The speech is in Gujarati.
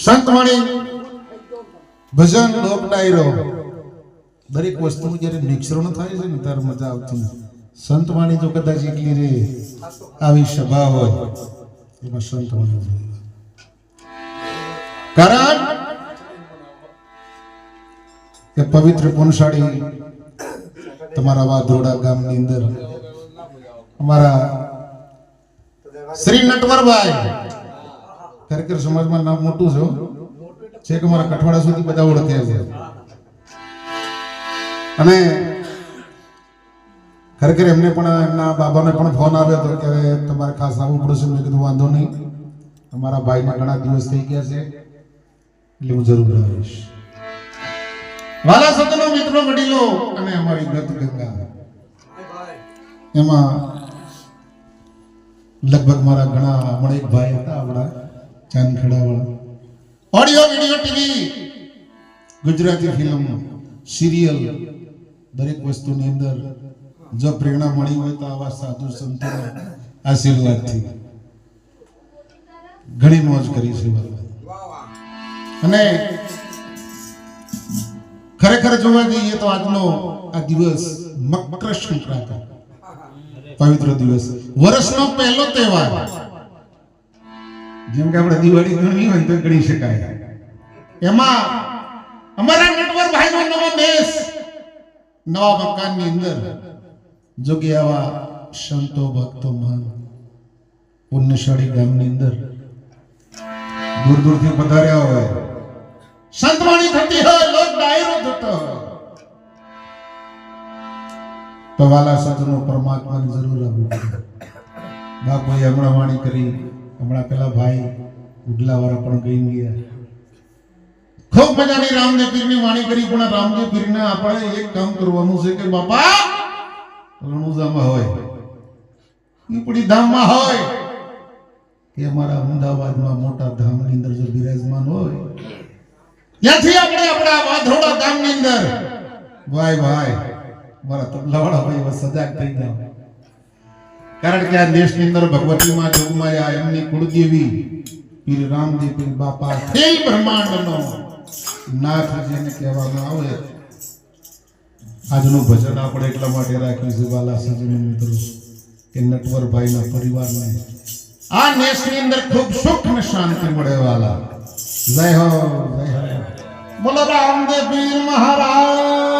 સંતવાણી ભજન લોક ડાયરો દરેક વસ્તુ જ્યારે મિશ્રણ થાય છે ને ત્યારે મજા આવતી નથી. સંતવાણી જો કદાચ એકલી રે આવી સભા હોય એમાં સંતવાણી જોઈએ. કારણ કે પવિત્ર પોનસાડી તમારા વાધોડા ગામની અંદર અમારા શ્રી નટવરભાઈ ખરેખર સમાજમાં નામ મોટું છે કે અમારા કઠવાડા સુધી બધા ઓળખે છે. અને ખરેખર એમને પણ એમના બાબાને પણ ફોન આવ્યો હતો કે તમારે ખાસ આવવું પડશે. મેં કીધું વાંધો નહીં, અમારા ભાઈને ઘણા દિવસ થઈ ગયા છે એટલે હું જરૂર આવીશ. વાલા સદનો મિત્રો વડીલો અને અમારી ગત ગંગા એમાં લગભગ મારા ઘણા હમણાં એક ભાઈ હતા આપણા ચાંદખેડા વાળા. Audio video TV Gujarati film serial દરેક વસ્તુની અંદર જો પ્રેરણા મળી હોય તો આવા સાધુ સંતોના આશીર્વાદથી ઘણી મોજ કરી છે. અને ખરેખર જોવા જઈએ તો આજનો આ દિવસ મકર સંક્રાંતિ પવિત્ર દિવસ, વર્ષનો પહેલો તહેવાર. જેમ કે આપણે દિવાળી ગણવી હોય તો ગણી શકાય. એમાં અમારા નટવરભાઈનો નવો દેશ નવા મકાનની અંદર જોગી આવા સંતો ભક્તો મહાન પુણ્યશાળી ગામની અંદર દૂર દૂરથી પધાર્યા હોય, સંતવાણી થતી હોય, લોક ડાયરો થતો હોય તો વાલા સજનો પરમાત્માની જરૂર આવવી પડે. બાપુએ હમણાં વાણી કરી, હમણાં પેલા ભાઈ ઉડલા વાળા પણ ગઈ ગયા. ખૂબ મજાની રામદેવ પીરની વાણી કરી. પણ રામદેવ પીરને આપણે એક કામ કરવાનું છે કે બાપા રણુજામાં હોય, પીપળી ધામમાં હોય કે અમારા અમદાવાદમાં મોટા ધામની અંદર જો બિરાજમાન હોય, ત્યાંથી આપણે આપણા વાધોડા ગામની અંદર ભાઈ મારા તબલાવાળા ભાઈ સજાગ થઈ જાવ. કારણ કે આ દેશની અંદર ભગવતી માં જોગમાયા એમની કુળદેવી પીર રામદેવ પીર બાપા ખેલ બ્રહ્માંડનો નાથ જેને કહેવામાં આવે. આજનું ભજન આપણે એટલા માટે રાખ્યું છે વાલા સજ્જનો મિત્રો કે નટવરભાઈના પરિવારને આ દેશની અંદર ખૂબ સુખ અને શાંતિ મળે. વાલા જય હો બોલો રામદેવ પીર મહારાજ.